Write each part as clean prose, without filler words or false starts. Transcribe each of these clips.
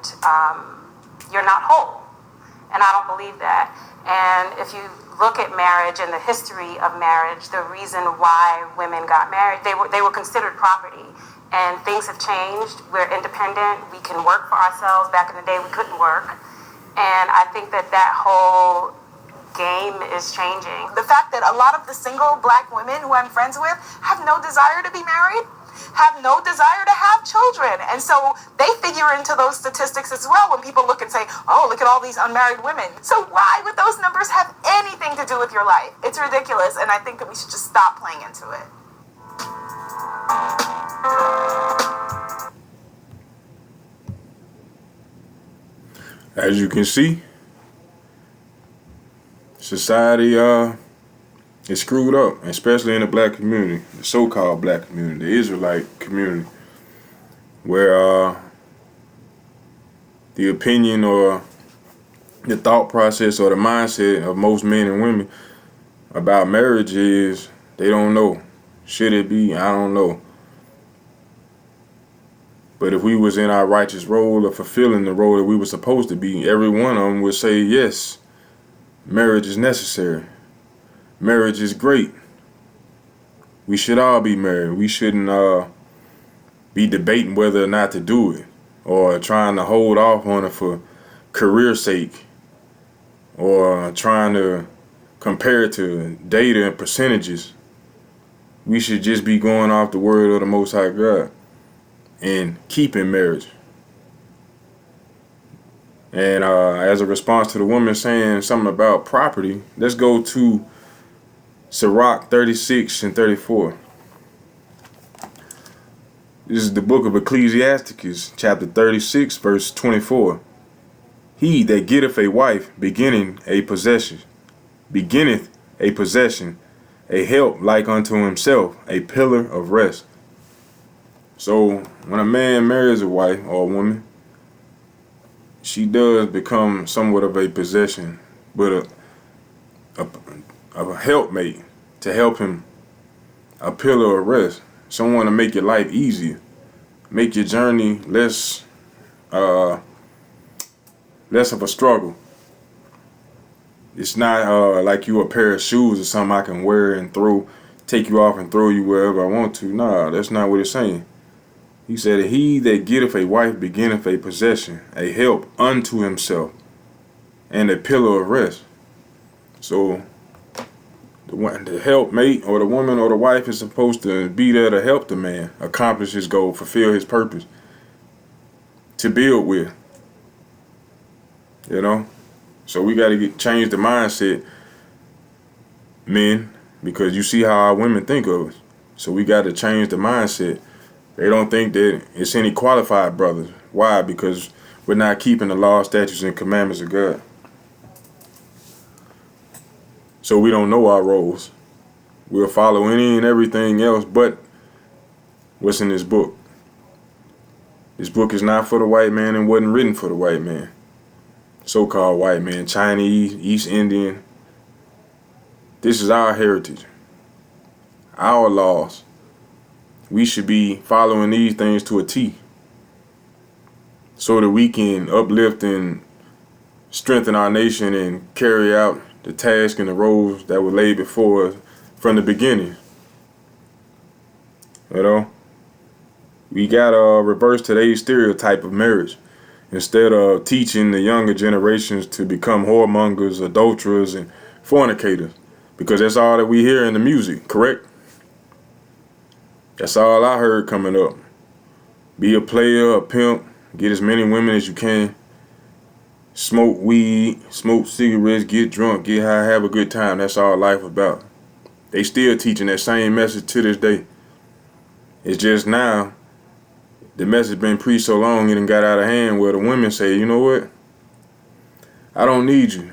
and you're not whole. And I don't believe that. And if you look at marriage and the history of marriage, the reason why women got married, they were considered property. And things have changed. We're independent. We can work for ourselves. Back in the day, we couldn't work. And I think that whole game is changing. The fact that a lot of the single black women who I'm friends with have no desire to be married, have no desire to have children. And so they figure into those statistics as well when people look and say, oh, look at all these unmarried women. So why would those numbers have anything to do with your life? It's ridiculous. And I think that we should just stop playing into it. As you can see, society is screwed up, especially in the black community, the so-called black community, the Israelite community, where the opinion or the thought process or the mindset of most men and women about marriage is they don't know. Should it be? I don't know. But if we was in our righteous role of fulfilling the role that we were supposed to be, every one of them would say, yes, marriage is necessary. Marriage is great. We should all be married. We shouldn't be debating whether or not to do it or trying to hold off on it for career sake or trying to compare it to data and percentages. We should just be going off the word of the Most High God and keeping marriage. And as a response to the woman saying something about property, let's go to Sirach 36 and 34. This is the book of Ecclesiasticus, chapter 36, verse 24. He that getteth a wife beginneth a possession, a help like unto himself, a pillar of rest. So when a man marries a wife or a woman, she does become somewhat of a possession, but a helpmate to help him, a pillar of rest, someone to make your life easier, make your journey less of a struggle. It's not like you a pair of shoes or something I can wear and take you off and throw you wherever I want to. Nah, that's not what it's saying. He said, he that getteth a wife beginneth a possession, a help unto himself, and a pillar of rest. So the helpmate or the woman or the wife is supposed to be there to help the man accomplish his goal, fulfill his purpose, to build with. You know? So we got to change the mindset, men, because you see how our women think of us. So we got to change the mindset. They don't think that it's any qualified brothers. Why? Because we're not keeping the law, statutes, and commandments of God. So we don't know our roles. We'll follow any and everything else but what's in this book. This book is not for the white man and wasn't written for the white man. So-called white man, Chinese, East Indian. This is our heritage, our laws. We should be following these things to a T so that we can uplift and strengthen our nation and carry out the task and the roles that were laid before us from the beginning. You know, we got to reverse today's stereotype of marriage. Instead of teaching the younger generations to become whoremongers, adulterers, and fornicators, because that's all that we hear in the music, correct? That's all I heard coming up. Be a player, a pimp, get as many women as you can, smoke weed, smoke cigarettes, get drunk, get high, have a good time. That's all life about. They still teaching that same message to this day. It's just now the message been preached so long it done got out of hand where the women say, you know what? I don't need you.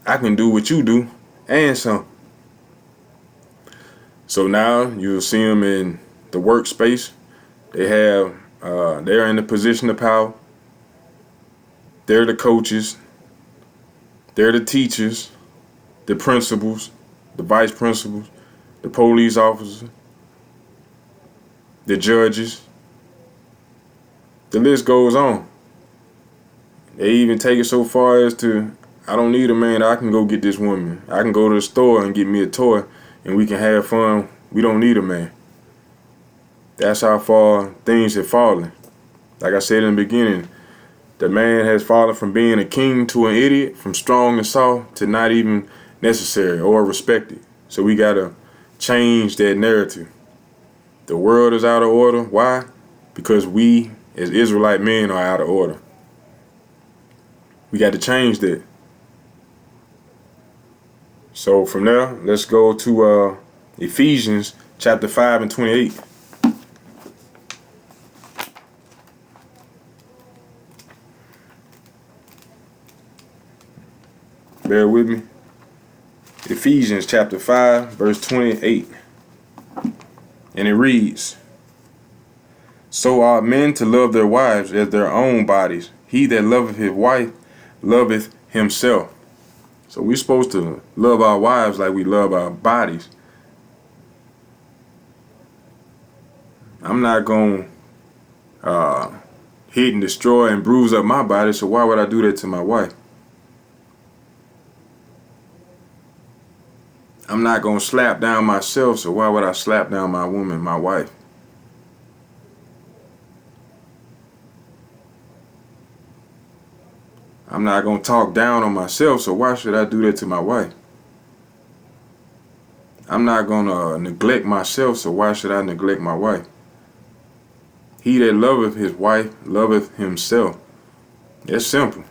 I can do what you do and some. So now you'll see them in the workspace. They're in the position of power. They're the coaches. They're the teachers, the principals, the vice principals, the police officers, the judges, The list goes on. They even take it so far as to, I don't need a man, I can go get this woman. I can go to the store and get me a toy and we can have fun. We don't need a man. That's how far things have fallen. Like I said in the beginning, the man has fallen from being a king to an idiot, from strong and soft to not even necessary or respected. So we gotta change that narrative. The world is out of order. Why? Because we as Israelite men are out of order. We got to change that. So from there, let's go to Ephesians chapter 5 and 28. Bear with me. Ephesians chapter 5 verse 28. And it reads, So ought men to love their wives as their own bodies. He that loveth his wife loveth himself. So we're supposed to love our wives like we love our bodies. I'm not going to hit and destroy and bruise up my body, so why would I do that to my wife? I'm not going to slap down myself, so why would I slap down my woman, my wife? I'm not going to talk down on myself, so why should I do that to my wife? I'm not going to neglect myself, so why should I neglect my wife? He that loveth his wife loveth himself. That's simple.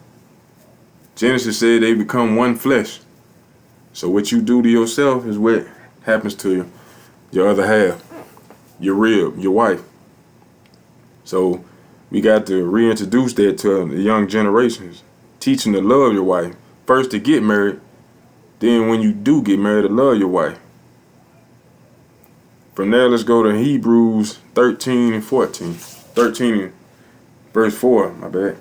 Genesis said they become one flesh. So what you do to yourself is what happens to your other half, your rib, your wife. So we got to reintroduce that to the young generations. Teach them to love your wife. First to get married, then when you do get married, to love your wife. From there, let's go to Hebrews 13 and 14. 13 and verse 4, my bad.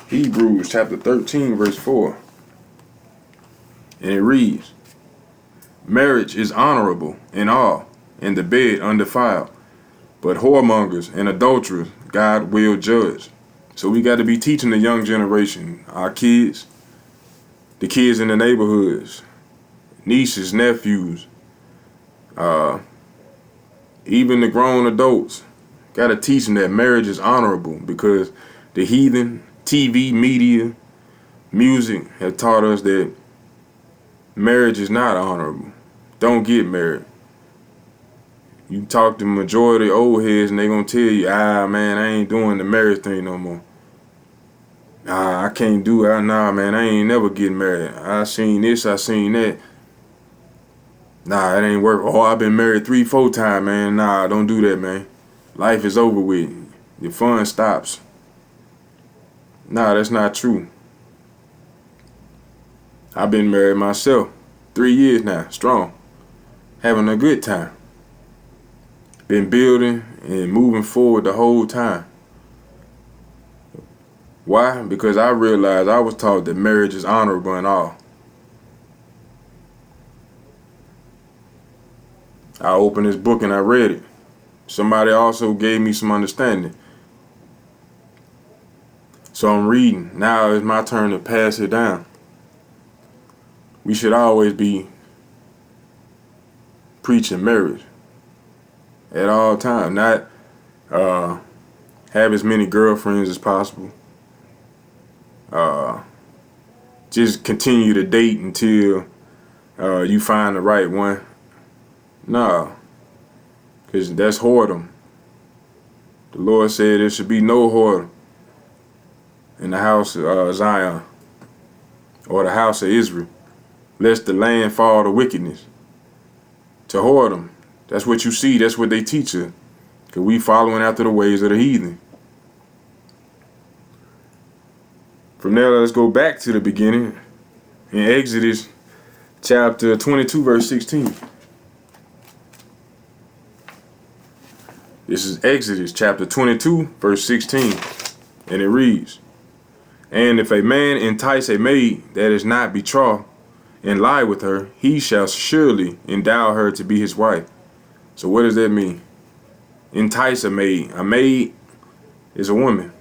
Hebrews chapter 13, verse 4. And it reads, Marriage is honorable in all, and the bed undefiled. But whoremongers and adulterers God will judge. So we got to be teaching the young generation, our kids, the kids in the neighborhoods, nieces, nephews, even the grown adults. Got to teach them that marriage is honorable, because the heathen, TV, media, music have taught us that marriage is not honorable. Don't get married. You talk to the majority of old heads and they gonna tell you, man, I ain't doing the marriage thing no more. I can't do it. Nah, man, I ain't never getting married. I seen this, I seen that. Nah, it ain't work. Oh, I've been married 3-4 times, man. Nah, don't do that, man. Life is over with. Your fun stops. Nah, that's not true. I've been married myself 3 years now, strong, having a good time. Been building and moving forward the whole time. Why? Because I realized I was taught that marriage is honorable and all. I opened this book and I read it. Somebody also gave me some understanding. So I'm reading. Now it's my turn to pass it down. We should always be preaching marriage at all times. Not have as many girlfriends as possible. Just continue to date until you find the right one. No, because that's whoredom. The Lord said there should be no whoredom in the house of Zion or the house of Israel, lest the land fall to wickedness. To whoredom. That's what you see. That's what they teach us. Because we following after the ways of the heathen. From there, let's go back to the beginning in Exodus chapter 22, verse 16. This is Exodus chapter 22, verse 16. And it reads, And if a man entice a maid that is not betrothed and lie with her, he shall surely endow her to be his wife. So what does that mean? Entice a maid. A maid is a woman,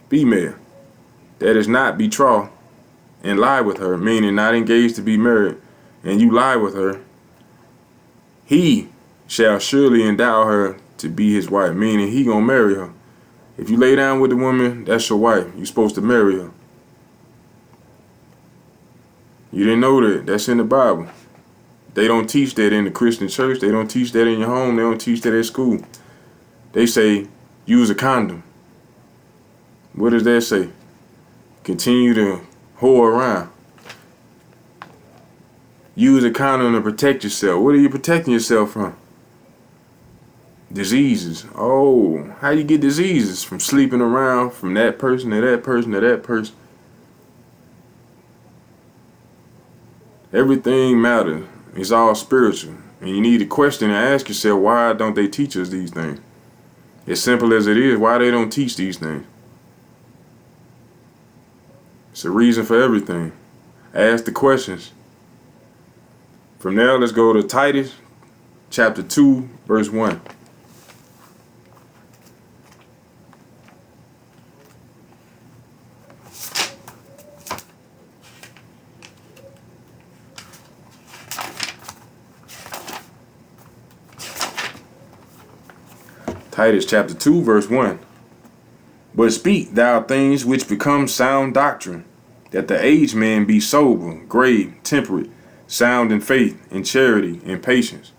female, that is not betrothed and lie with her, meaning not engaged to be married, and you lie with her, he shall surely endow her to be his wife, meaning he gonna marry her. If you lay down with the woman, that's your wife. You're supposed to marry her. You didn't know that. That's in the Bible. They don't teach that in the Christian church. They don't teach that in your home. They don't teach that at school. They say, use a condom. What does that say? Continue to whore around. Use a condom to protect yourself. What are you protecting yourself from? Diseases. Oh, how you get diseases? From sleeping around from that person to that person to that person. Everything matters. It's all spiritual. And you need to question and ask yourself, why don't they teach us these things? As simple as it is, why they don't teach these things? It's a reason for everything. Ask the questions. From there, let's go to Titus chapter 2, verse 1. Titus chapter 2, verse 1. But speak thou things which become sound doctrine, that the aged man be sober, grave, temperate, sound in faith, in charity, in patience.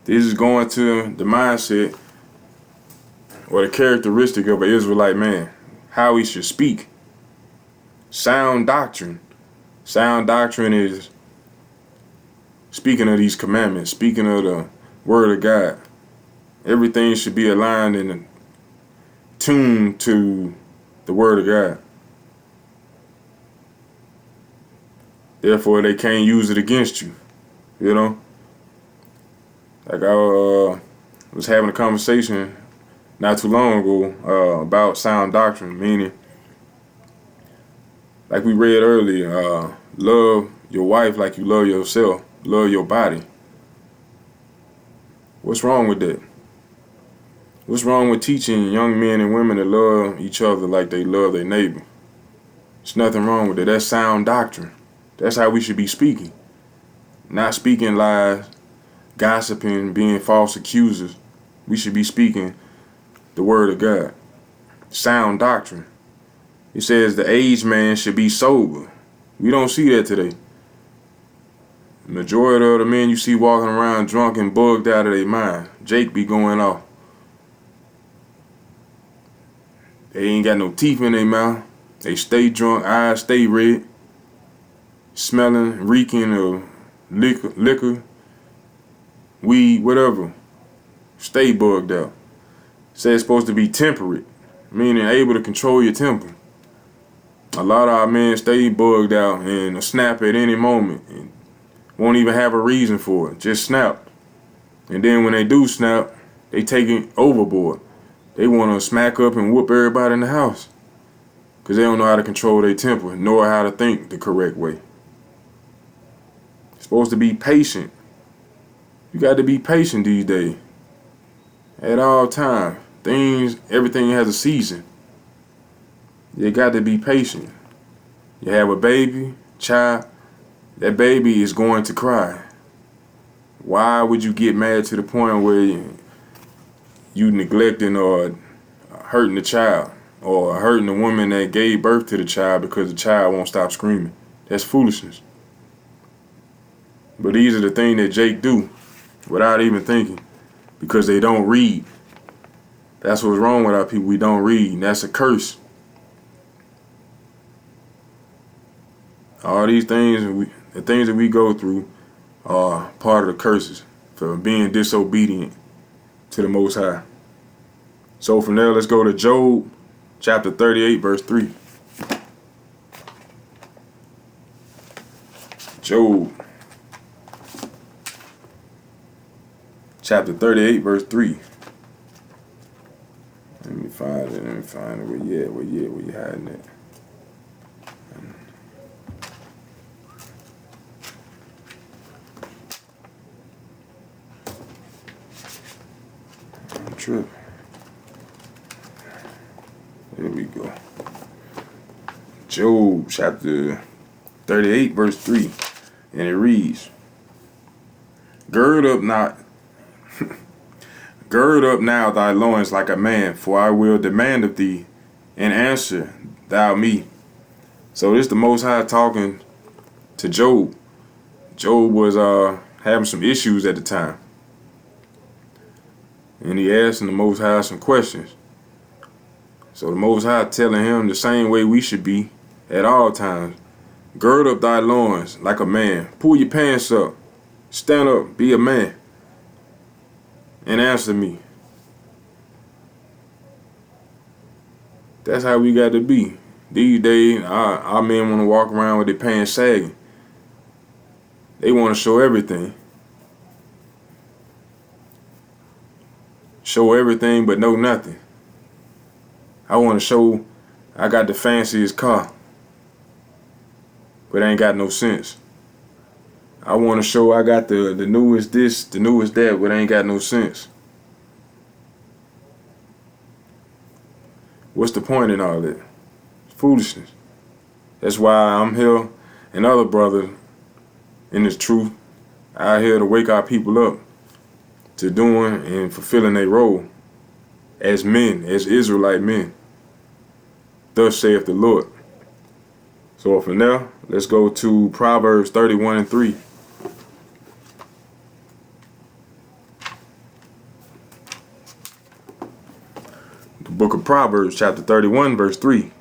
This is going to the mindset or the characteristic of an Israelite man, how he should speak. Sound doctrine. Sound doctrine is speaking of these commandments, speaking of the word of God. Everything should be aligned and tuned to the word of God. Therefore, they can't use it against you. You know? Like I was having a conversation not too long ago about sound doctrine, meaning, like we read earlier, love your wife like you love yourself. Love your body. What's wrong with that? What's wrong with teaching young men and women to love each other like they love their neighbor? There's nothing wrong with it. That's sound doctrine. That's how we should be speaking. Not speaking lies, gossiping, being false accusers. We should be speaking the word of God. Sound doctrine. It says the aged man should be sober. We don't see that today. The majority of the men you see walking around drunk and bugged out of their mind. Jake be going off. They ain't got no teeth in their mouth. They stay drunk, eyes stay red, smelling, reeking of liquor, weed, whatever. Stay bugged out. Say it's supposed to be temperate, meaning able to control your temper. A lot of our men stay bugged out and snap at any moment and won't even have a reason for it. Just snap. And then when they do snap, they take it overboard. They want to smack up and whoop everybody in the house because they don't know how to control their temper nor how to think the correct way. You're supposed to be patient. You got to be patient these days. At all times. Everything has a season. You got to be patient. You have a baby, child, that baby is going to cry. Why would you get mad to the point where you neglecting or hurting the child or hurting the woman that gave birth to the child because the child won't stop screaming? That's foolishness. But these are the things that Jake do without even thinking because they don't read. That's what's wrong with our people. We don't read. That's a curse. All these things, the things that we go through are part of the curses for being disobedient to the Most High. So from there, let's go to Job chapter 38, verse 3. Job chapter 38, verse 3. Let me find find it. Let me find it. Where you hiding it? I'm tripping. There we go. Job chapter 38 verse 3. And it reads, Gird up now thy loins like a man, for I will demand of thee, and answer thou me. So this the Most High talking to Job. Job was having some issues at the time. And he asking the Most High some questions. So the Most High telling him the same way we should be at all times. Gird up thy loins like a man. Pull your pants up. Stand up. Be a man. And answer me. That's how we got to be. These days, our men want to walk around with their pants sagging. They want to show everything. Show everything but know nothing. I want to show I got the fanciest car, but I ain't got no sense. I want to show I got the newest this, the newest that, but I ain't got no sense. What's the point in all that? Foolishness. That's why I'm here and other brothers in this truth out here to wake our people up to doing and fulfilling their role as men, as Israelite men. Thus saith the Lord. So from there, let's go to Proverbs 31 and 3. The book of Proverbs, chapter 31, verse 3.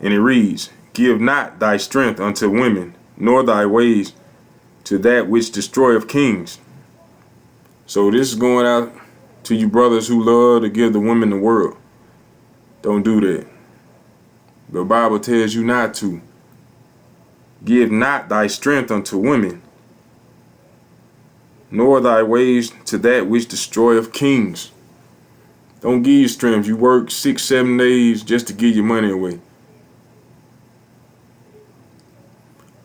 And it reads, Give not thy strength unto women, nor thy ways to that which destroyeth kings. So this is going out to you brothers who love to give the women the world. Don't do that. The Bible tells you not to. Give not thy strength unto women, nor thy ways to that which destroyeth kings. Don't give your strength. You work 6-7 days just to give your money away.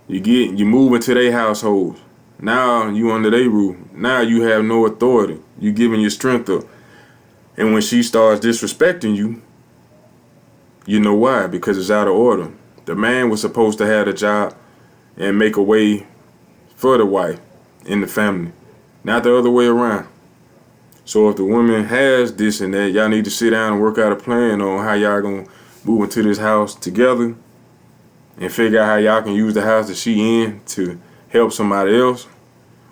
You move into their households. Now you under their roof. Now you have no authority. You giving your strength up. And when she starts disrespecting you, you know why? Because it's out of order. The man was supposed to have a job and make a way for the wife in the family, not the other way around. So if the woman has this and that, y'all need to sit down and work out a plan on how y'all gonna move into this house together and figure out how y'all can use the house that she in to help somebody else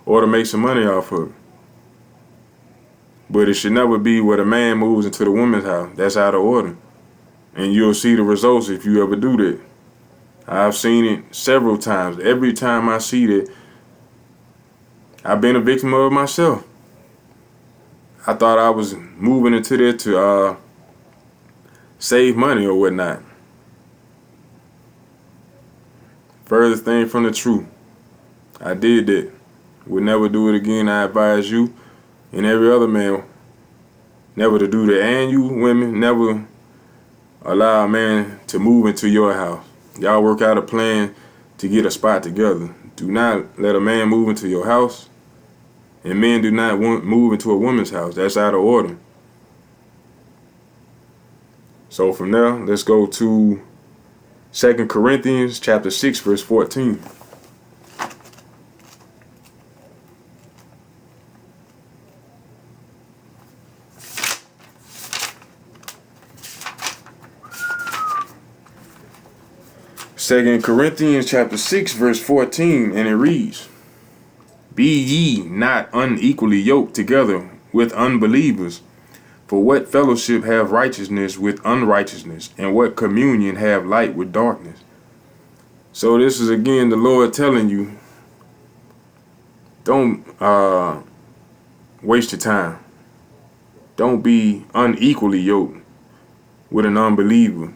or to make some money off of it. But it should never be where the man moves into the woman's house. That's out of order. And you'll see the results if you ever do that. I've seen it several times. Every time I see that, I've been a victim of it myself. I thought I was moving into there to save money or whatnot. Furthest thing from the truth. I did that. Would never do it again. I advise you and every other man never to do that. And you women, never allow a man to move into your house. Y'all work out a plan to get a spot together. Do not let a man move into your house. And men do not move into a woman's house. That's out of order. So from there, let's go to 2 Corinthians chapter 6, verse 14. Second Corinthians chapter 6, verse 14, and it reads, Be ye not unequally yoked together with unbelievers. For what fellowship have righteousness with unrighteousness, and what communion have light with darkness? So this is again the Lord telling you, don't waste your time. Don't be unequally yoked with an unbeliever.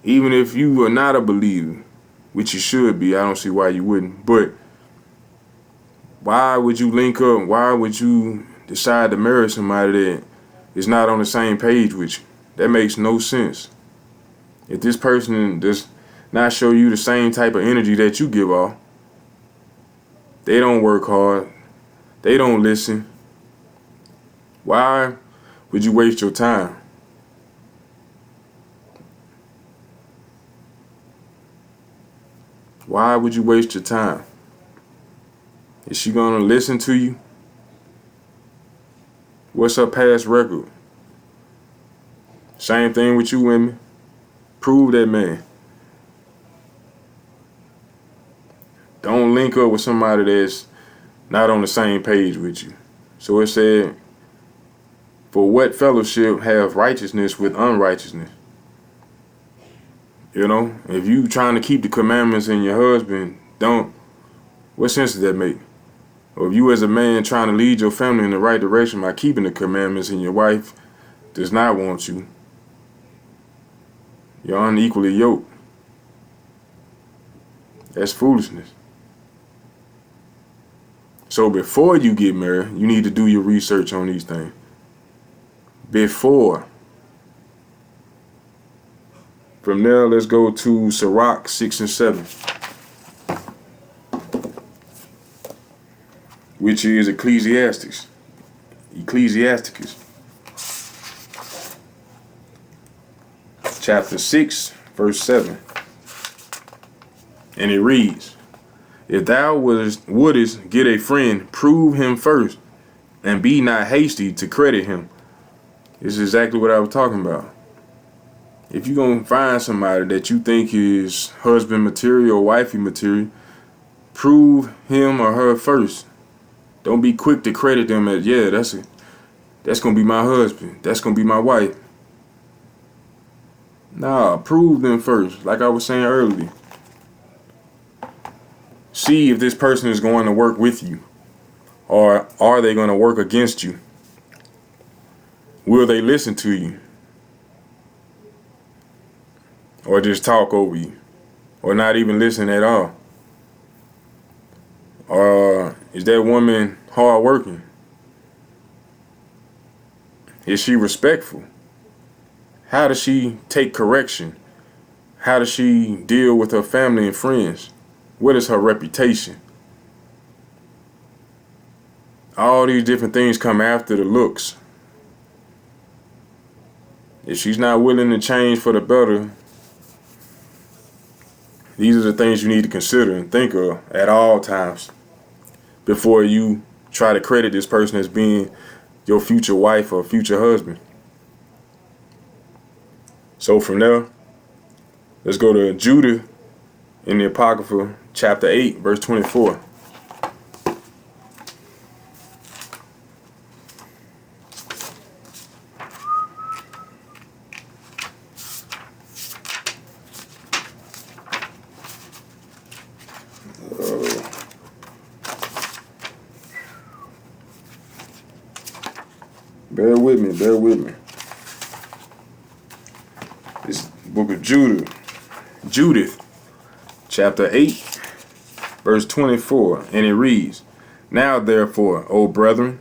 Even if you are not a believer, which you should be, I don't see why you wouldn't. But why would you link up? Why would you decide to marry somebody that is not on the same page with you. That makes no sense. If this person does not show you the same type of energy that you give off, they don't work hard, they don't listen, why would you waste your time? Why would you waste your time? Is she gonna listen to you? What's her past record? Same thing with you women. Prove that man. Don't link up with somebody that's not on the same page with you. So it said, for what fellowship have righteousness with unrighteousness? You know, if you trying to keep the commandments in your husband, what sense does that make? Or if you as a man trying to lead your family in the right direction by keeping the commandments and your wife does not want you, you're unequally yoked. That's foolishness. So before you get married, you need to do your research on these things. Before. From there, let's go to Sirach 6 and 7, which is Ecclesiasticus. Chapter 6, verse 7. And it reads, if thou wouldest get a friend, prove him first, and be not hasty to credit him. This is exactly what I was talking about. If you're going to find somebody that you think is husband material or wifey material, prove him or her first. Don't be quick to credit them as, yeah, that's going to be my husband. That's going to be my wife. Nah, prove them first, like I was saying earlier. See if this person is going to work with you, or are they going to work against you? Will they listen to you? Or just talk over you, or not even listen at all? Or is that woman hard working? Is she respectful? How does she take correction? How does she deal with her family and friends? What is her reputation? All these different things come after the looks. If she's not willing to change for the better, these are the things you need to consider and think of at all times before you try to credit this person as being your future wife or future husband. So from there, let's go to Judith in the Apocrypha, chapter 8, verse 24. Bear with me. This book of Judith, chapter 8, verse 24, and it reads, now therefore, O brethren,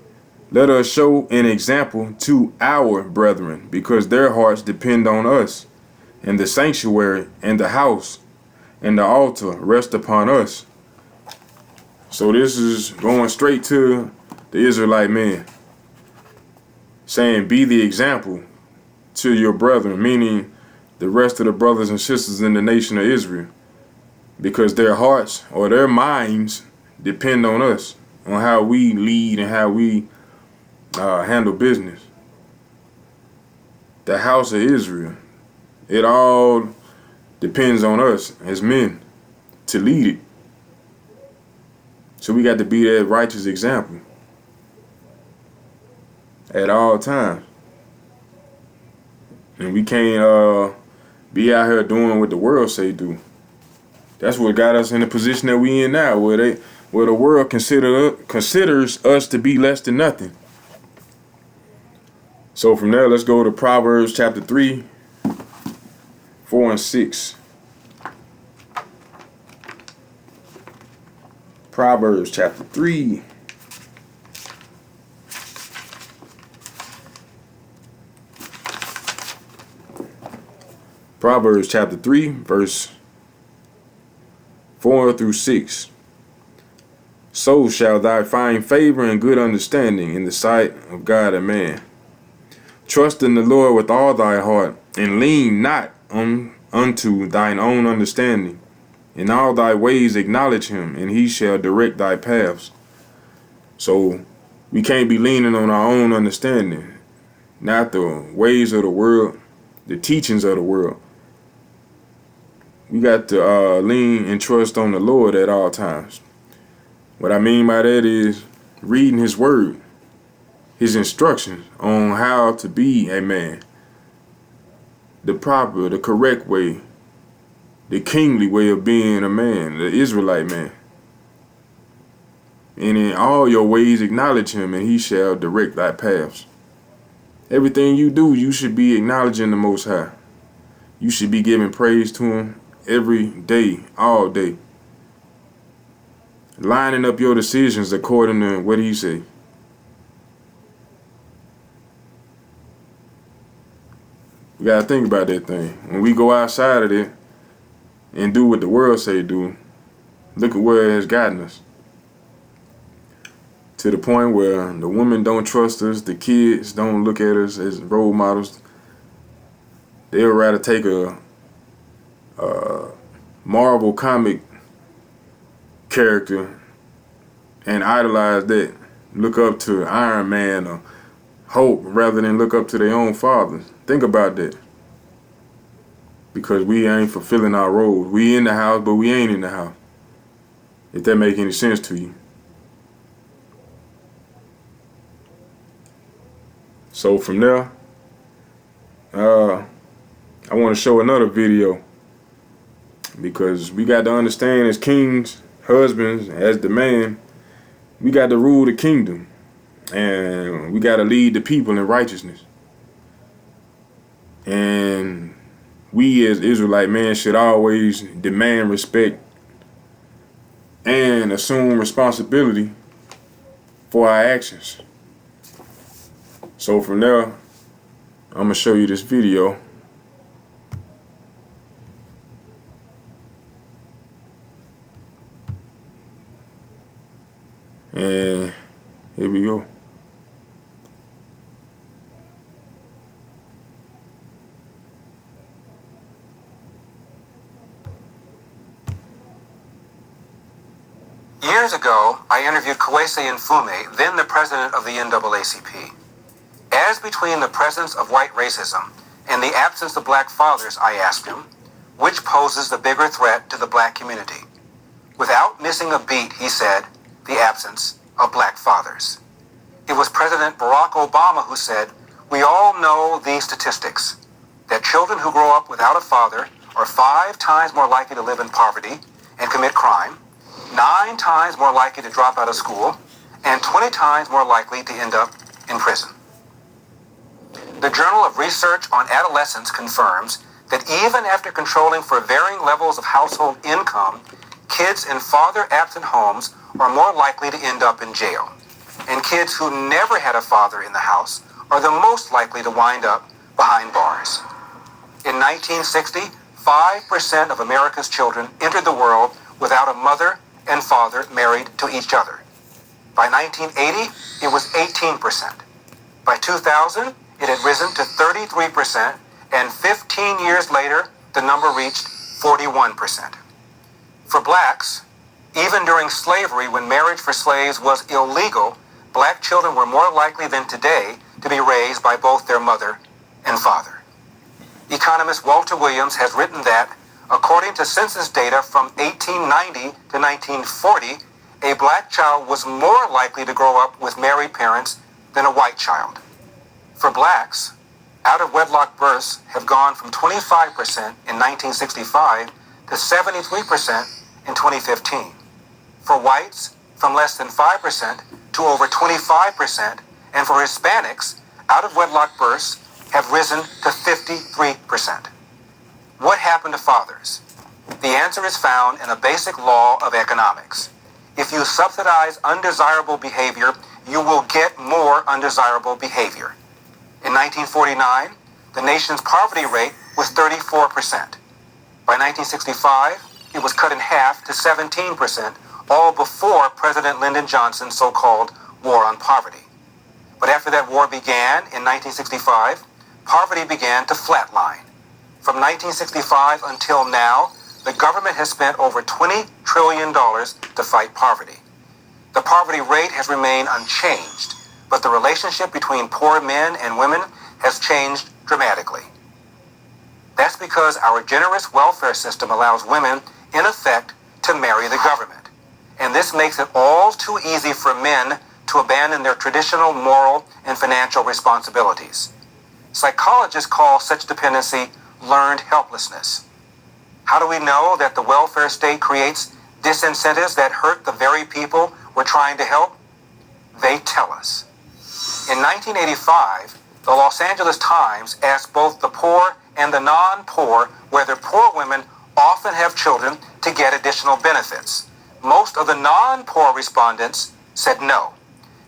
let us show an example to our brethren, because their hearts depend on us, and the sanctuary and the house and the altar rest upon us. So this is going straight to the Israelite men, saying, be the example to your brethren, meaning the rest of the brothers and sisters in the nation of Israel, because their hearts or their minds depend on us, on how we lead and how we handle business. The house of Israel, it all depends on us as men to lead it. So we got to be that righteous example at all times. And we can't be out here doing what the world say do. That's what got us in the position that we in now, where the world considers us to be less than nothing. So from there, let's go to Proverbs chapter 3, 4 and 6. Proverbs chapter 3, Proverbs chapter 3, verse 4 through 6. So shall thou find favor and good understanding in the sight of God and man. Trust in the Lord with all thy heart, and lean not unto thine own understanding. In all thy ways acknowledge him, and he shall direct thy paths. So we can't be leaning on our own understanding, not the ways of the world, the teachings of the world. We got to lean and trust on the Lord at all times. What I mean by that is reading his word, his instructions on how to be a man, the proper, the correct way, the kingly way of being a man, the Israelite man. And in all your ways acknowledge him, and he shall direct thy paths. Everything you do, you should be acknowledging the Most High. You should be giving praise to him every day, all day. Lining up your decisions according to what he say. We gotta think about that thing. When we go outside of it and do what the world say do, look at where it has gotten us. To the point where the women don't trust us, the kids don't look at us as role models. They'll rather take a Marvel comic character and idolize that. Look up to Iron Man or Hulk rather than look up to their own fathers. Think about that. Because we ain't fulfilling our roles. We in the house, but we ain't in the house. If that make any sense to you. So from there, I want to show another video, because we got to understand, as kings, husbands, as the man, we got to rule the kingdom, and we got to lead the people in righteousness. And we as Israelite men should always demand respect and assume responsibility for our actions. So from there, I'm gonna show you this video. And here we go. Years ago, I interviewed Kwesi Mfume, then the president of the NAACP. As between the presence of white racism and the absence of black fathers, I asked him, which poses the bigger threat to the black community? Without missing a beat, he said, the absence of black fathers. It was President Barack Obama who said, we all know these statistics, that children who grow up without a father are 5 times more likely to live in poverty and commit crime, 9 times more likely to drop out of school, and 20 times more likely to end up in prison. The Journal of Research on Adolescence confirms that even after controlling for varying levels of household income, kids in father-absent homes are more likely to end up in jail. And kids who never had a father in the house are the most likely to wind up behind bars. In 1960, 5% of America's children entered the world without a mother and father married to each other. By 1980, it was 18%. By 2000, it had risen to 33%, and 15 years later, the number reached 41%. For blacks, even during slavery, when marriage for slaves was illegal, black children were more likely than today to be raised by both their mother and father. Economist Walter Williams has written that, according to census data from 1890 to 1940, a black child was more likely to grow up with married parents than a white child. For blacks, out-of-wedlock births have gone from 25% in 1965 to 73% in 2015. For whites, from less than 5% to over 25%, and for Hispanics, out-of-wedlock births have risen to 53%. What happened to fathers? The answer is found in a basic law of economics. If you subsidize undesirable behavior, you will get more undesirable behavior. In 1949, the nation's poverty rate was 34%. By 1965, it was cut in half to 17%, all before President Lyndon Johnson's so-called war on poverty. But after that war began in 1965, poverty began to flatline. From 1965 until now, the government has spent over $20 trillion to fight poverty. The poverty rate has remained unchanged, but the relationship between poor men and women has changed dramatically. That's because our generous welfare system allows women, in effect, to marry the government. And this makes it all too easy for men to abandon their traditional moral and financial responsibilities. Psychologists call such dependency learned helplessness. How do we know that the welfare state creates disincentives that hurt the very people we're trying to help? They tell us. In 1985, the Los Angeles Times asked both the poor and the non-poor whether poor women often have children to get additional benefits. Most of the non-poor respondents said no.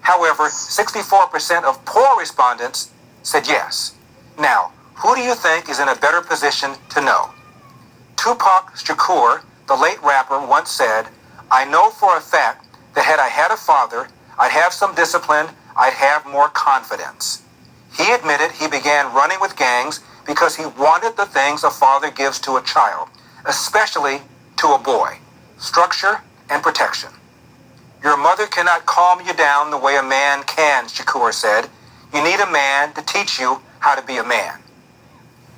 However, 64% of poor respondents said yes. Now, who do you think is in a better position to know? Tupac Shakur, the late rapper, once said, "I know for a fact that had I had a father, I'd have some discipline, I'd have more confidence." He admitted he began running with gangs because he wanted the things a father gives to a child, especially to a boy: structure and protection. Your mother cannot calm you down the way a man can, Shakur said. You need a man to teach you how to be a man.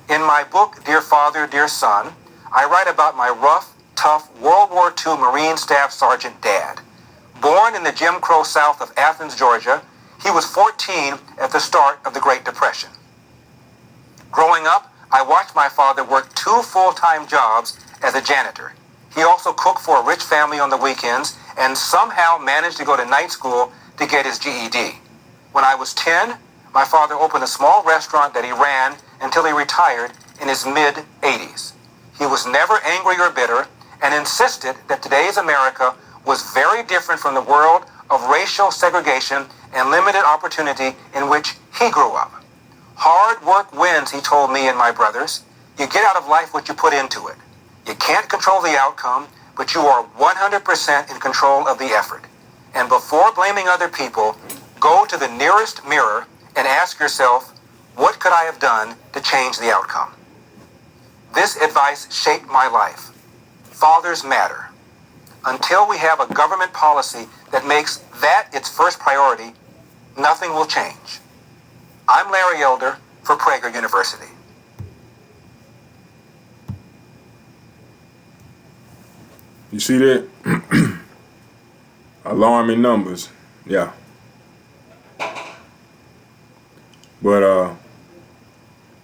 In my book, Dear Father, Dear Son, I write about my rough, tough World War II Marine Staff Sergeant dad. Born in the Jim Crow South of Athens, Georgia, he was 14 at the start of the Great Depression. Growing up, I watched my father work 2 full-time jobs as a janitor. He also cooked for a rich family on the weekends and somehow managed to go to night school to get his GED. When I was 10, my father opened a small restaurant that he ran until he retired in his mid-80s. He was never angry or bitter and insisted that today's America was very different from the world of racial segregation and limited opportunity in which he grew up. Hard work wins, he told me and my brothers. You get out of life what you put into it. You can't control the outcome, but you are 100% in control of the effort. And before blaming other people, go to the nearest mirror and ask yourself, what could I have done to change the outcome? This advice shaped my life. Fathers matter. Until we have a government policy that makes that its first priority, nothing will change. I'm Larry Elder for Prager University. You see that? Alarming numbers. Yeah. But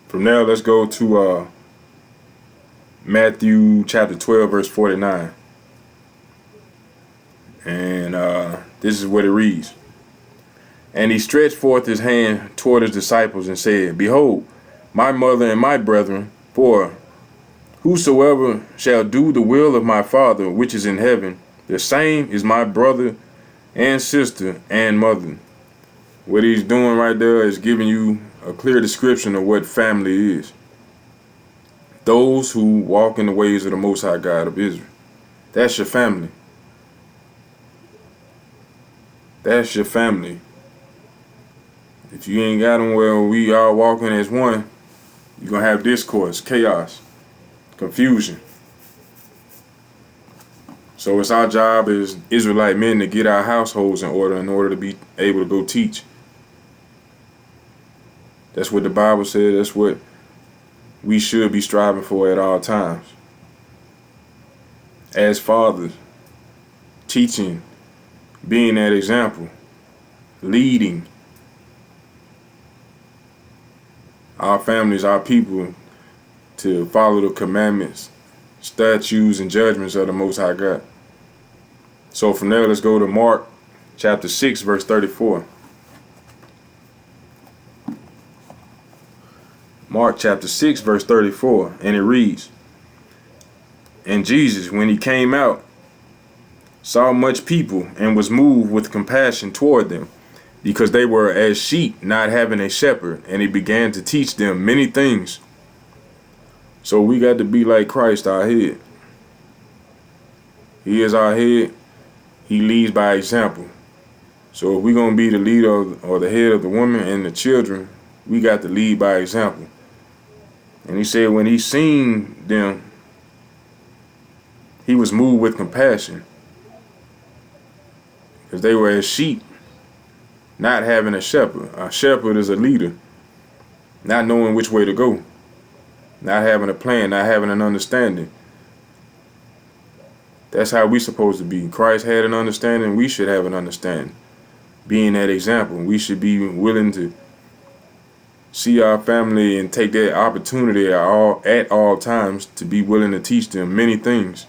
from there, let's go to Matthew chapter 12, verse 49. And this is what it reads. And he stretched forth his hand toward his disciples and said, Behold, my mother and my brethren, for whosoever shall do the will of my Father which is in heaven, the same is my brother and sister and mother. What he's doing right there is giving you a clear description of what family is. Those who walk in the ways of the Most High God of Israel. That's your family. That's your family. If you ain't got them where we all walking as one, you're going to have discourse, chaos, confusion. So it's our job as Israelite men to get our households in order to be able to go teach. That's what the Bible said. That's what we should be striving for at all times. As fathers, teaching, being that example, leading our families, our people, to follow the commandments, statutes, and judgments of the Most High God. So from there, let's go to Mark chapter 6, verse 34. Mark chapter 6, verse 34, and it reads, And Jesus, when he came out, saw much people, and was moved with compassion toward them, because they were as sheep not having a shepherd, and he began to teach them many things. So we got to be like Christ, our head. He is our head. He leads by example. So if we're going to be the leader or the head of the woman and the children, we got to lead by example. And he said when he seen them, he was moved with compassion. Because they were as sheep, not having a shepherd. A shepherd is a leader, not knowing which way to go, not having a plan, not having an understanding. That's how we supposed to be. Christ had an understanding, we should have an understanding. Being that example, we should be willing to see our family and take that opportunity at all times to be willing to teach them many things.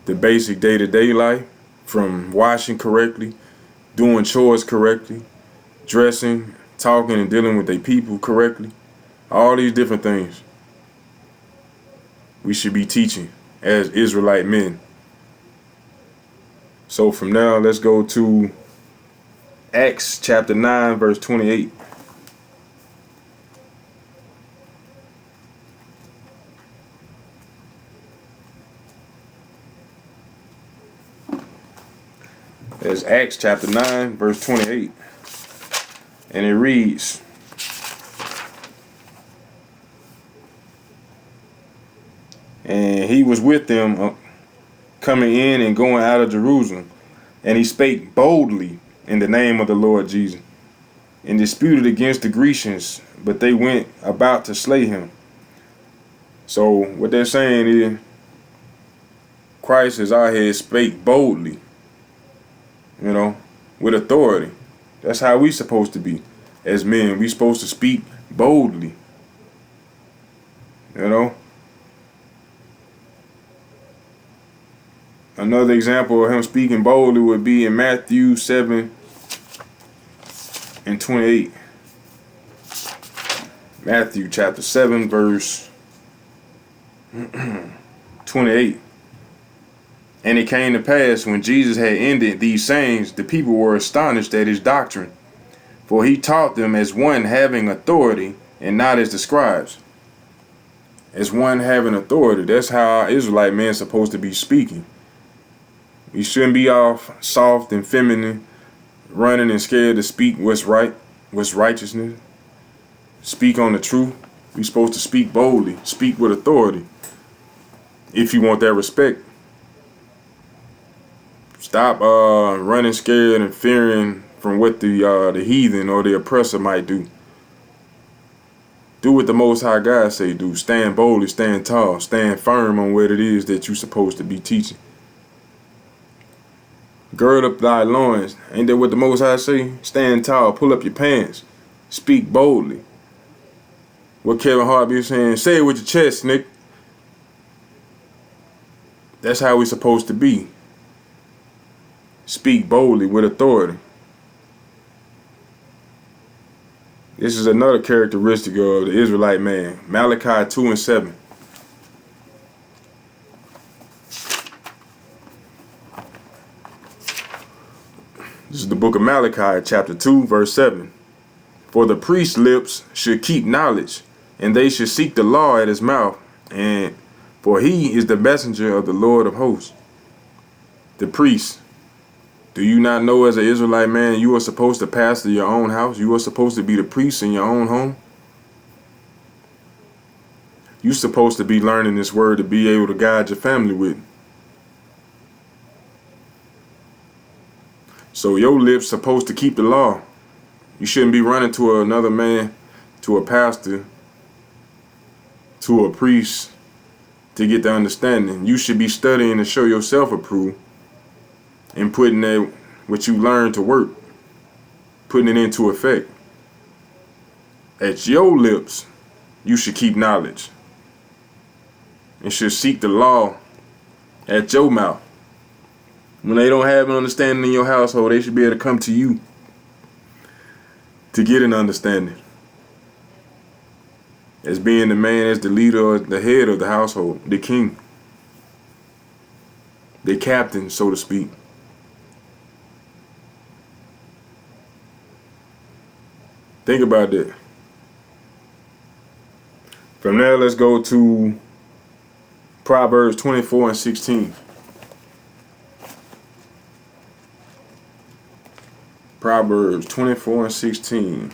The basic day-to-day life, from washing correctly, doing chores correctly, dressing, talking and dealing with their people correctly. All these different things we should be teaching as Israelite men. So from now, let's go to Acts chapter 9, verse 28. That's Acts chapter 9, verse 28. And it reads, and he was with them coming in and going out of Jerusalem. And he spake boldly in the name of the Lord Jesus, and disputed against the Grecians, but they went about to slay him. So what they're saying is, Christ as our head spake boldly, with authority. That's how we supposed to be as men. We supposed to speak boldly. Another example of him speaking boldly would be in Matthew 7 and 28. Matthew chapter 7, verse 28. And it came to pass, when Jesus had ended these sayings, the people were astonished at his doctrine. For he taught them as one having authority, and not as the scribes. As one having authority. That's how our Israelite men supposed to be speaking. We shouldn't be all soft and feminine, running and scared to speak what's right, what's righteousness. Speak on the truth. We're supposed to speak boldly, speak with authority, if you want that respect. Stop running scared and fearing from what the heathen or the oppressor might do. Do what the Most High God say do. Stand boldly, stand tall, stand firm on what it is that you're supposed to be teaching. Gird up thy loins. Ain't that what the Most High say? Stand tall, pull up your pants, speak boldly. What Kevin Hart be saying, say it with your chest, Nick. That's how we supposed to be. Speak boldly with authority. This is another characteristic of the Israelite man. Malachi 2 and 7. This is the book of Malachi, chapter 2, verse 7. For the priest's lips should keep knowledge, and they should seek the law at his mouth, and for he is the messenger of the Lord of hosts. The priest. Do you not know as an Israelite man you are supposed to pastor your own house? You are supposed to be the priest in your own home? You're supposed to be learning this word to be able to guide your family with. So your lips supposed to keep the law. You shouldn't be running to another man, to a pastor, to a priest to get the understanding. You should be studying to show yourself approved and putting that what you learn to work, putting it into effect. At your lips, you should keep knowledge and should seek the law at your mouth. When they don't have an understanding in your household, they should be able to come to you to get an understanding. As being the man, as the leader, or the head of the household, the king, the captain, so to speak. Think about that. From there, let's go to Proverbs 24:16. Proverbs 24:16.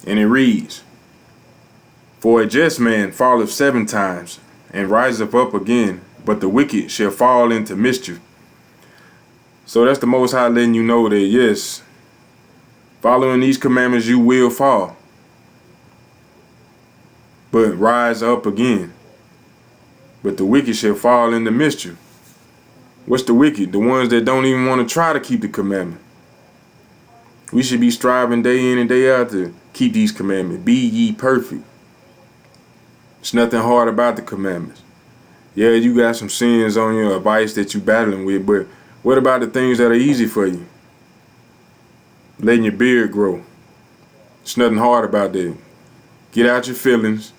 And it reads, For a just man falleth 7 times, and riseth up again, but the wicked shall fall into mischief. So that's the Most High letting you know that, yes, following these commandments, you will fall, but rise up again. But the wicked shall fall into mischief. What's the wicked? The ones that don't even want to try to keep the commandment. We should be striving day in and day out to keep these commandments. Be ye perfect. There's nothing hard about the commandments. Yeah, you got some sins on your vice that you battling with, but what about the things that are easy for you? Letting your beard grow. There's nothing hard about that. Get out your feelings.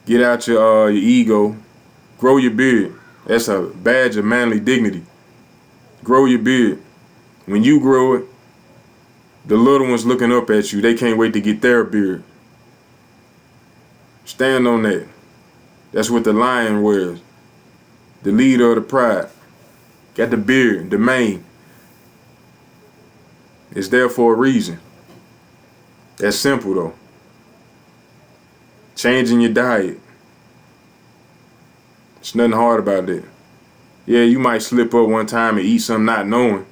Get out your ego. Grow your beard. That's a badge of manly dignity. Grow your beard. When you grow it, the little ones looking up at you, they can't wait to get their beard. Stand on that. That's what the lion wears. The leader of the pride. Got the beard, the mane. It's there for a reason. That's simple though. Changing your diet. There's nothing hard about that. Yeah, you might slip up one time and eat something not knowing,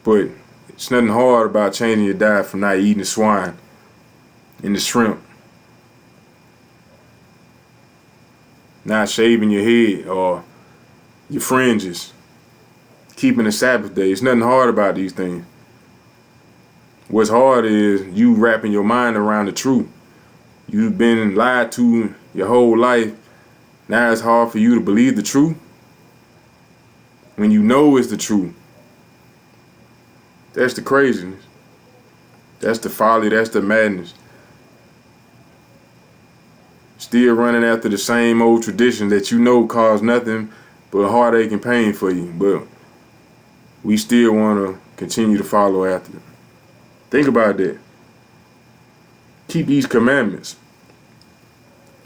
but it's nothing hard about changing your diet from not eating the swine and the shrimp. Not shaving your head or your fringes. Keeping the Sabbath day. It's nothing hard about these things. What's hard is you wrapping your mind around the truth. You've been lied to your whole life. Now it's hard for you to believe the truth when you know it's the truth. That's the craziness. That's the folly. That's the madness. Still running after the same old tradition that you know cause nothing but heartache and pain for you. But we still want to continue to follow after them. Think about that. Keep these commandments.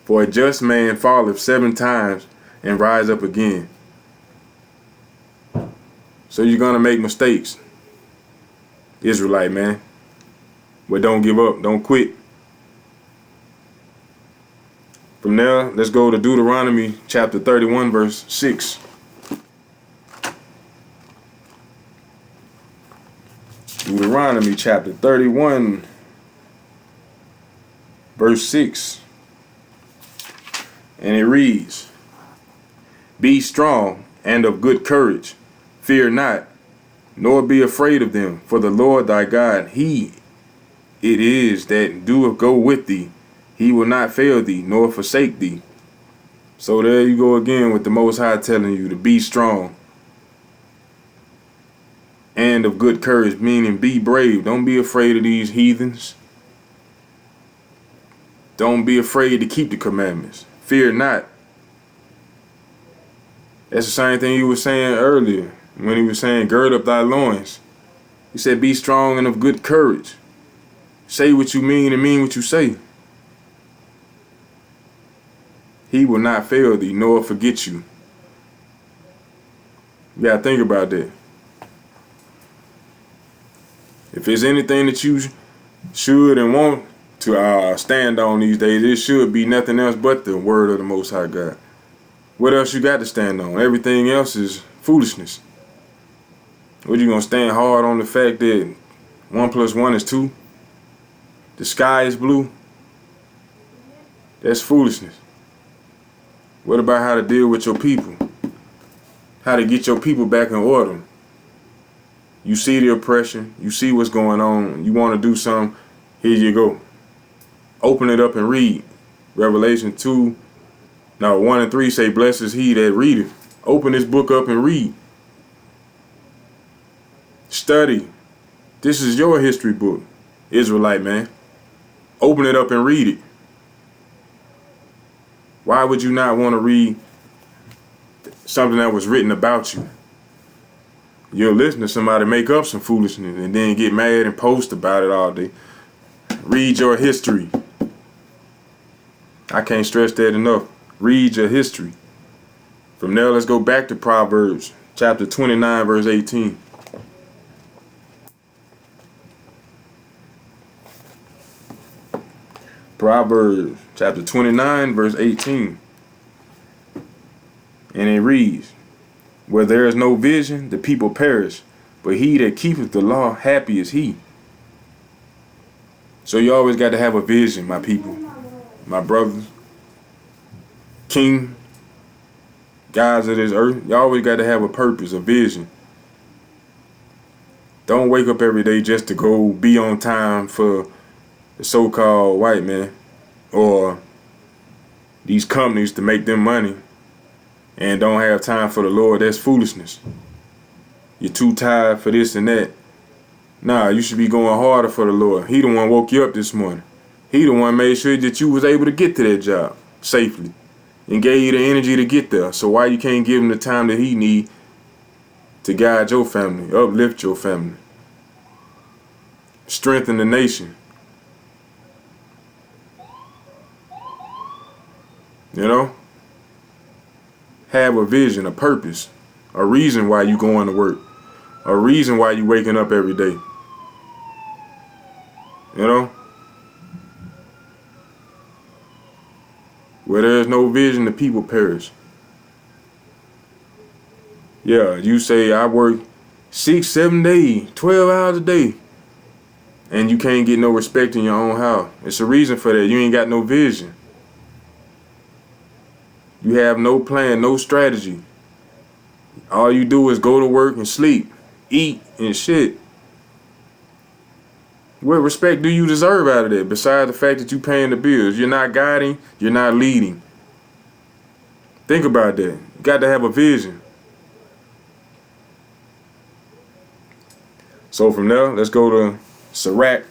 For a just man falleth 7 times and rise up again. So you're going to make mistakes. Israelite, man. But don't give up. Don't quit. From there, let's go to Deuteronomy chapter 31, verse 6. Deuteronomy chapter 31, verse 6. And it reads, Be strong and of good courage. Fear not, nor be afraid of them. For the Lord thy God, He it is that doeth go with thee. He will not fail thee, nor forsake thee. So there you go again with the Most High telling you to be strong and of good courage, meaning be brave. Don't be afraid of these heathens. Don't be afraid to keep the commandments. Fear not. That's the same thing he was saying earlier when he was saying, gird up thy loins. He said, be strong and of good courage. Say what you mean and mean what you say. He will not fail thee, nor forget you. You gotta think about that. If there's anything that you should and want to stand on these days, it should be nothing else but the word of the Most High God. What else you got to stand on? Everything else is foolishness. What, you gonna stand hard on the fact that 1 + 1 is 2? The sky is blue? That's foolishness. What about how to deal with your people? How to get your people back in order? You see the oppression. You see what's going on. You want to do something. Here you go. Open it up and read. Revelation 1 and 3 say, blessed is he that readeth. Open this book up and read. Study. This is your history book, Israelite man. Open it up and read it. Why would you not want to read something that was written about you? You'll listen to somebody make up some foolishness and then get mad and post about it all day. Read your history. I can't stress that enough. Read your history. From there, let's go back to Proverbs chapter 29, verse 18. Proverbs chapter 29, verse 18. And it reads, where there is no vision, the people perish, but he that keepeth the law, happy is he. So you always got to have a vision, my people, my brothers, king, guys of this earth. You always got to have a purpose, a vision. Don't wake up every day just to go be on time for the so-called white man or these companies to make them money and don't have time for the Lord. That's foolishness. You're too tired for this and that. Nah, you should be going harder for the Lord. He the one woke you up this morning. He the one made sure that you was able to get to that job safely and gave you the energy to get there. So why you can't give him the time that he need to guide your family, uplift your family, strengthen the nation? You know? Have a vision, a purpose, a reason why you going to work, a reason why you waking up every day. You know? Where there is no vision, the people perish. Yeah, you say I work 6, 7 days, 12 hours a day, and you can't get no respect in your own house. It's a reason for that. You ain't got no vision. You have no plan, no strategy. All you do is go to work and sleep, eat, and shit. What respect do you deserve out of that besides the fact that you paying the bills? You're not guiding, you're not leading. Think about that. You got to have a vision. So from there, let's go to Sirach,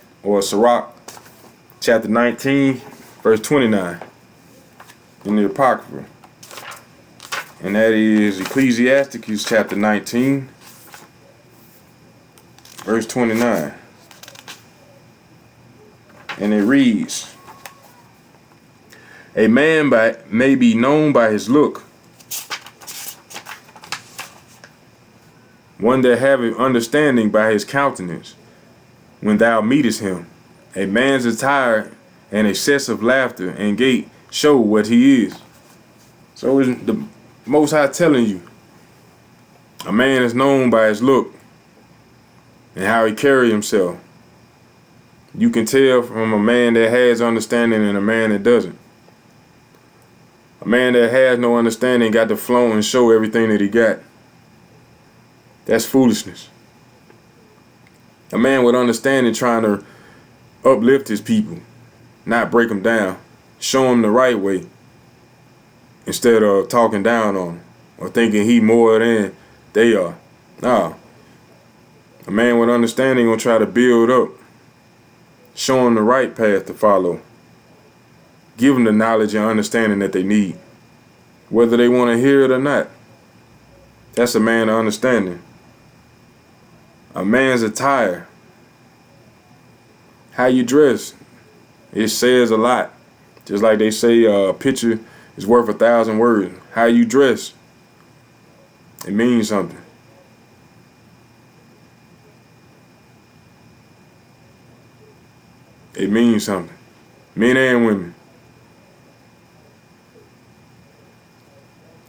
chapter 19, verse 29 in the Apocrypha. And that is Ecclesiasticus chapter 19, verse 29. And it reads, a man may be known by his look, one that haveth understanding by his countenance, when thou meetest him. A man's attire and excessive laughter and gait show what he is. So is the Most High telling you, a man is known by his look and how he carry himself. You can tell from a man that has understanding and a man that doesn't. A man that has no understanding got to flaunt and show everything that he got. That's foolishness. A man with understanding trying to uplift his people, not break them down, show them the right way, instead of talking down on them or thinking he more than they are. Nah. A man with understanding gonna try to build up, show them the right path to follow, give them the knowledge and understanding that they need, whether they want to hear it or not. That's a man of understanding. A man's attire, how you dress, it says a lot. Just like they say, a picture is worth 1,000 words. How you dress, it means something. It means something. Men and women.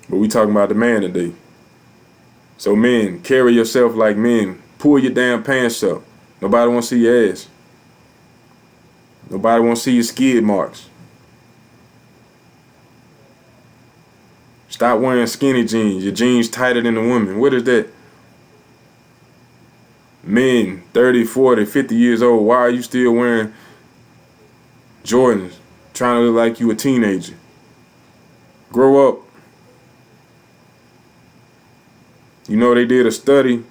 But we talking about the man today. So men, carry yourself like men. Pull your damn pants up. Nobody want to see your ass. Nobody want to see your skid marks. Stop wearing skinny jeans. Your jeans tighter than the woman. What is that? Men, 30, 40, 50 years old. Why are you still wearing Jordans? Trying to look like you a teenager. Grow up. You know, they did a study,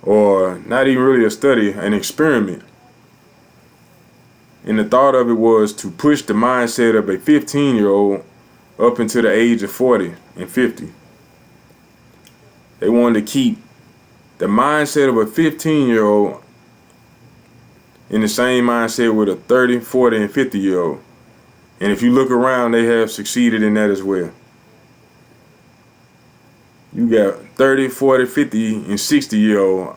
or not even really a study, an experiment. And the thought of it was to push the mindset of a 15-year-old up into the age of 40 and 50. They wanted to keep the mindset of a 15-year-old in the same mindset with a 30, 40, and 50-year-old. And if you look around, they have succeeded in that as well. You got 30, 40, 50, and 60-year-old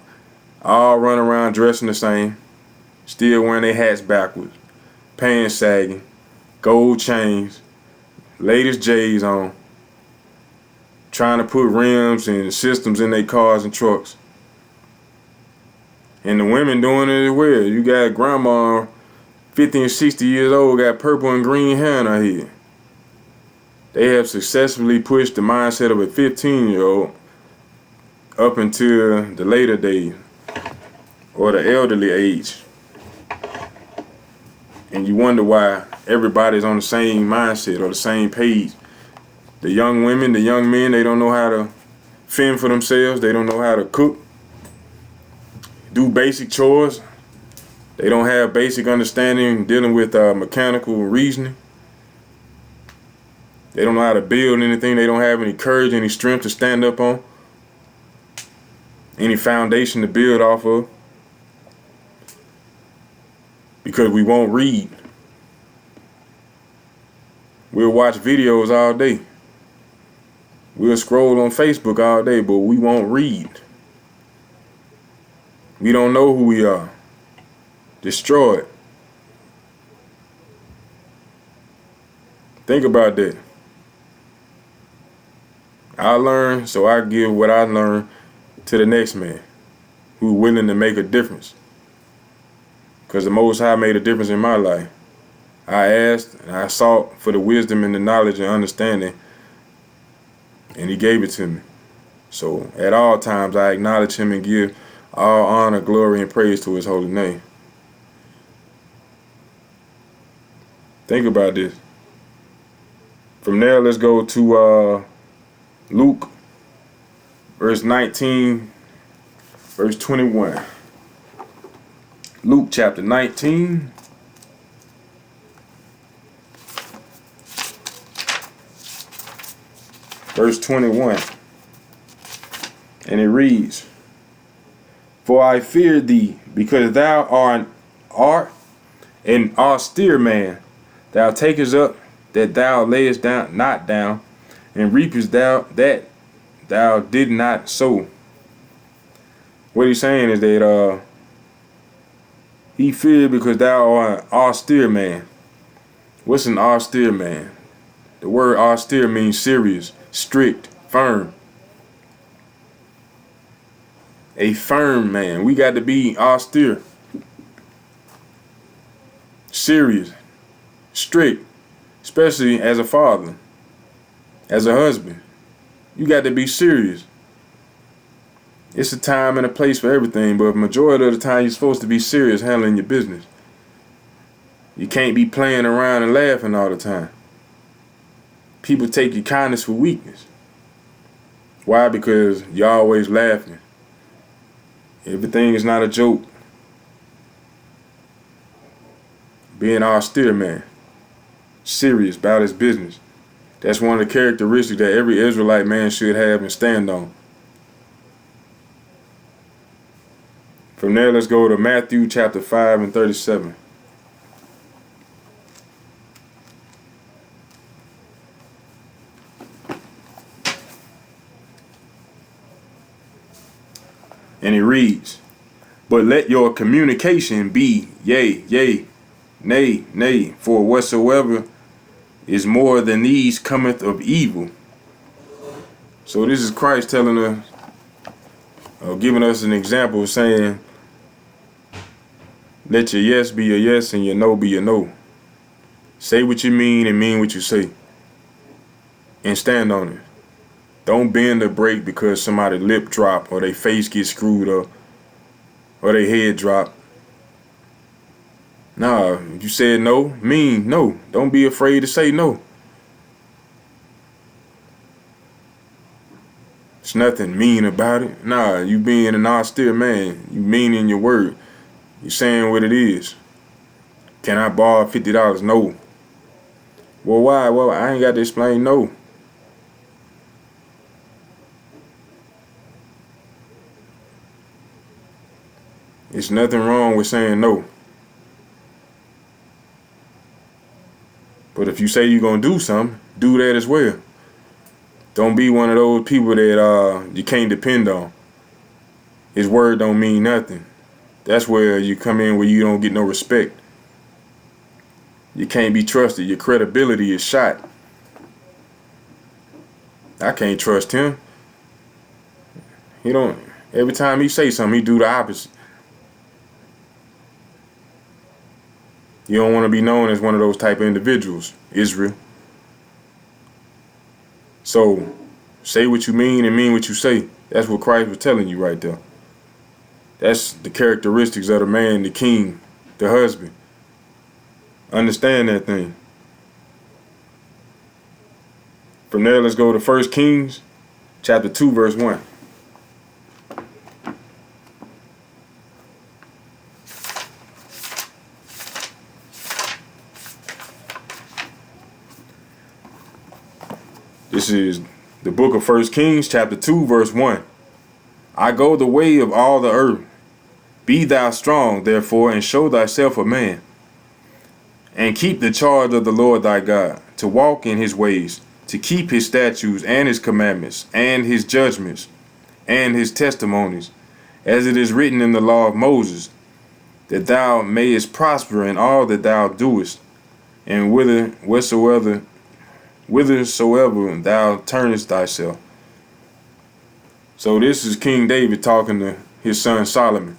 all run around dressing the same, still wearing their hats backwards, pants sagging, gold chains, latest J's on, trying to put rims and systems in their cars and trucks. And the women doing it as well. You got grandma, 50 and 60 years old, got purple and green hair in her head. They have successfully pushed the mindset of a 15-year-old up into the later days or the elderly age. And you wonder why everybody's on the same mindset or the same page. The young women, the young men, they don't know how to fend for themselves. They don't know how to cook, do basic chores. They don't have basic understanding dealing with mechanical reasoning. They don't know how to build anything. They don't have any courage, any strength to stand up on, any foundation to build off of, because we won't read. We'll watch videos all day. We'll scroll on Facebook all day, but we won't read. We don't know who we are. Destroyed. Think about that. I learn, so I give what I learn to the next man who's willing to make a difference. Because the Most High made a difference in my life. I asked and I sought for the wisdom and the knowledge and understanding, and He gave it to me. So at all times I acknowledge Him and give all honor, glory, and praise to His holy name. Think about this. From there, let's go to Luke, verse 19, verse 21. Luke chapter 19. Verse 21. And it reads, "For I fear thee, because thou art an austere man. Thou takest up that thou layest down not down, and reapest thou that thou did not sow." What he's saying is that he feared because thou art an austere man. What's an austere man? The word austere means serious, strict, firm. A firm man. We got to be austere, serious, strict, especially as a father, as a husband. You got to be serious. It's a time and a place for everything, but majority of the time you're supposed to be serious handling your business. You can't be playing around and laughing all the time. People take your kindness for weakness. Why? Because you're always laughing. Everything is not a joke. Being an austere man, serious about his business. That's one of the characteristics that every Israelite man should have and stand on. From there, let's go to Matthew chapter 5 and 37. And it reads, "But let your communication be yea, yea, nay, nay, for whatsoever is more than these cometh of evil." So this is Christ telling us, giving us an example of saying, let your yes be your yes and your no be your no. Say what you mean and mean what you say. And stand on it. Don't bend or break because somebody lip drop or their face gets screwed up or their head drop. Nah, you said no, mean no. Don't be afraid to say no. There's nothing mean about it. Nah, you being an austere man. You meaning your word. You saying what it is. Can I borrow $50? No. Well, why? Well, I ain't got to explain no. It's nothing wrong with saying no. But if you say you're going to do something, do that as well. Don't be one of those people that you can't depend on. His word don't mean nothing. That's where you come in where you don't get no respect. You can't be trusted. Your credibility is shot. I can't trust him. He don't. Every time he say something, he do the opposite. You don't want to be known as one of those type of individuals, Israel. So, say what you mean and mean what you say. That's what Christ was telling you right there. That's the characteristics of the man, the king, the husband. Understand that thing. From there, let's go to 1 Kings, chapter 2, verse 1. This is the book of 1 Kings, chapter 2, verse 1. I go the way of all the earth. Be thou strong, therefore, and show thyself a man. And keep the charge of the Lord thy God, to walk in his ways, to keep his statutes and his commandments, and his judgments, and his testimonies, as it is written in the law of Moses, that thou mayest prosper in all that thou doest, and whithersoever thou turnest thyself. So this is King David talking to his son Solomon,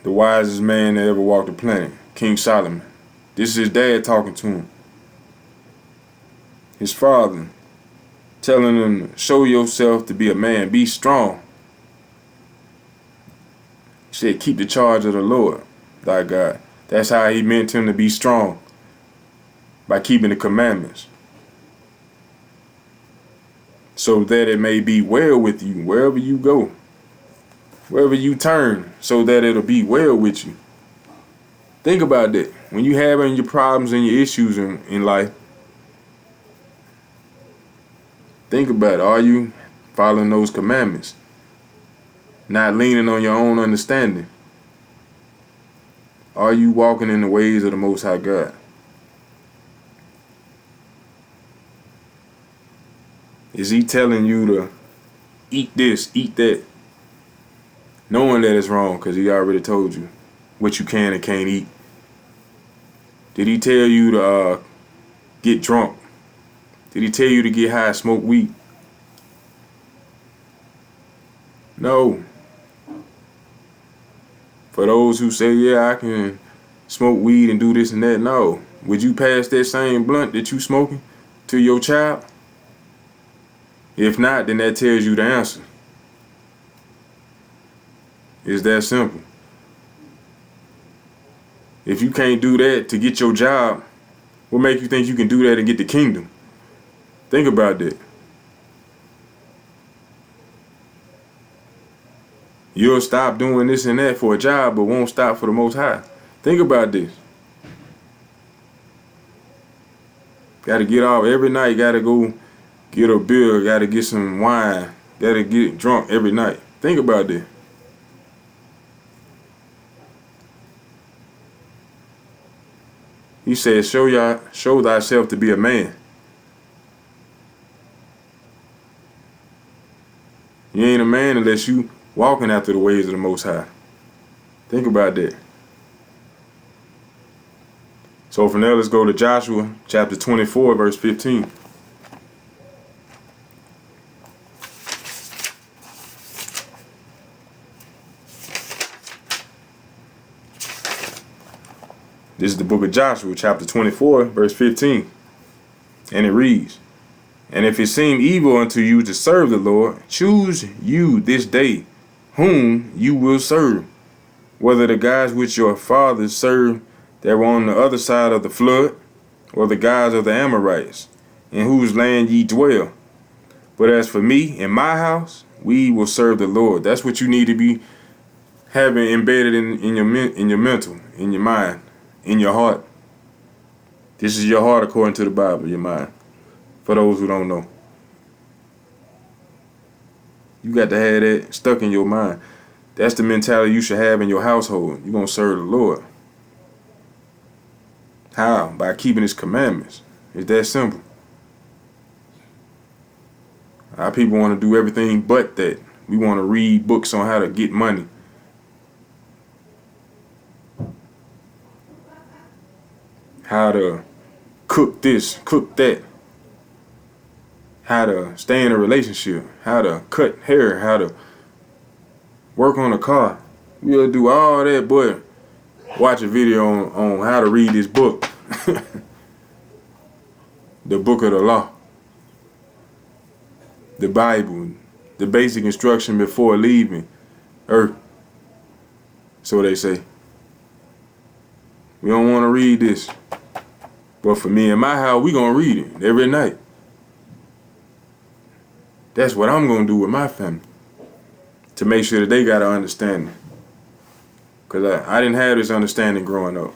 the wisest man that ever walked the planet, King Solomon. This is his dad talking to him. His father telling him, show yourself to be a man, be strong. He said, keep the charge of the Lord, thy God. That's how he meant him to be strong, by keeping the commandments, so that it may be well with you wherever you go, wherever you turn, so that it'll be well with you. Think about that. When you having your problems and your issues in life, think about it. Are you following those commandments? Not leaning on your own understanding. Are you walking in the ways of the Most High God? Is he telling you to eat this, eat that, knowing that it's wrong because he already told you what you can and can't eat? Did he tell you to get drunk? Did he tell you to get high, smoke weed? No. For those who say, yeah, I can smoke weed and do this and that, no. Would you pass that same blunt that you smoking to your child? If not, then that tells you the answer. It's that simple. If you can't do that to get your job, what make you think you can do that and get the kingdom? Think about that. You'll stop doing this and that for a job, but won't stop for the Most High. Think about this. Got to get off every night. Got to go get a beer. Got to get some wine. Got to get drunk every night. Think about that. He said, show thyself to be a man. You ain't a man unless you walking after the ways of the Most High. Think about that. So from there, let's go to Joshua chapter 24, verse 15. This is the book of Joshua, chapter 24, verse 15. And it reads, and if it seem evil unto you to serve the Lord, choose you this day whom you will serve, whether the gods which your fathers served that were on the other side of the flood, or the gods of the Amorites, in whose land ye dwell. But as for me and my house, we will serve the Lord. That's what you need to be having embedded in your mental, in your mind, in your heart. This is your heart according to the Bible, your mind. For those who don't know, you got to have that stuck in your mind. That's the mentality you should have in your household. You're going to serve the Lord. How? By keeping His commandments. It's that simple. Our people want to do everything but that. We want to read books on how to get money. How to cook this, cook that. How to stay in a relationship. How to cut hair. How to work on a car. We'll do all that, but watch a video on how to read this book. The book of the law. The Bible. The basic instruction before leaving earth. So they say. We don't want to read this. But for me and my house, we going to read it every night. That's what I'm going to do with my family. To make sure that they got an understanding. Because I didn't have this understanding growing up.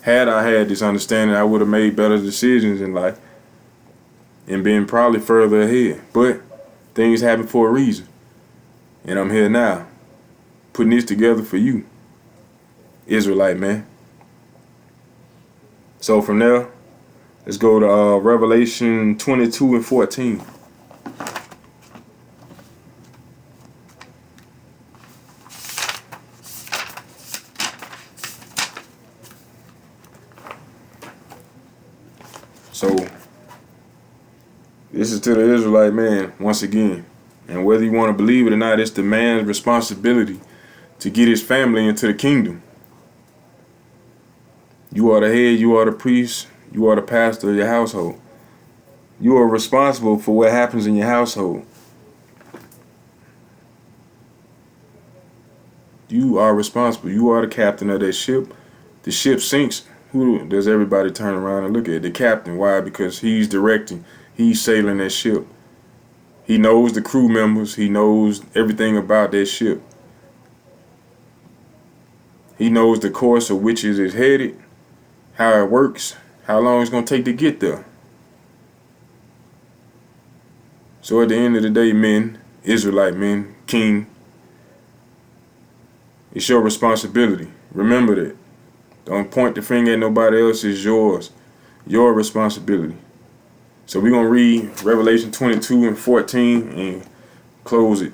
Had I had this understanding, I would have made better decisions in life. And been probably further ahead. But things happen for a reason. And I'm here now. Putting this together for you. Israelite, man. So from there, let's go to Revelation 22 and 14. So, this is to the Israelite man, once again. And whether you want to believe it or not, it's the man's responsibility to get his family into the kingdom. You are the head, you are the priest, you are the pastor of your household. You are responsible for what happens in your household. You are responsible. You are the captain of that ship. The ship sinks. Who does everybody turn around and look at? The captain. Why? Because he's directing. He's sailing that ship. He knows the crew members. He knows everything about that ship. He knows the course of which it is headed, how it works, how long it's going to take to get there. So at the end of the day, men, Israelite men, king, it's your responsibility. Remember that. Don't point the finger at nobody else. It's yours. Your responsibility. So we're going to read Revelation 22 and 14 and close it.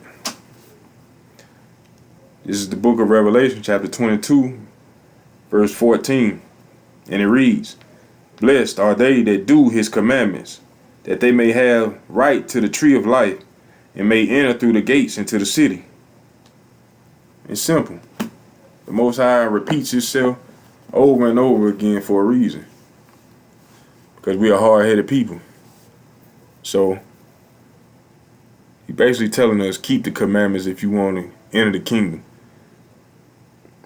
This is the book of Revelation, chapter 22, verse 14. And it reads, "Blessed are they that do His commandments, that they may have right to the tree of life, and may enter through the gates into the city." It's simple. The Most High repeats Himself over and over again for a reason. Because we are hard-headed people. So, He's basically telling us, keep the commandments if you want to enter the kingdom.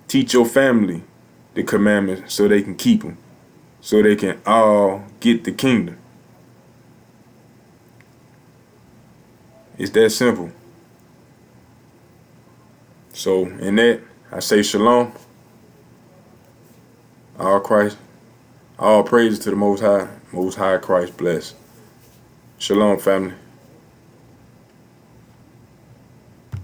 Teach your family the commandments so they can keep them. So they can all get the kingdom. It's that simple. So, in that, I say shalom. All praises to the Most High Christ bless. Shalom, family.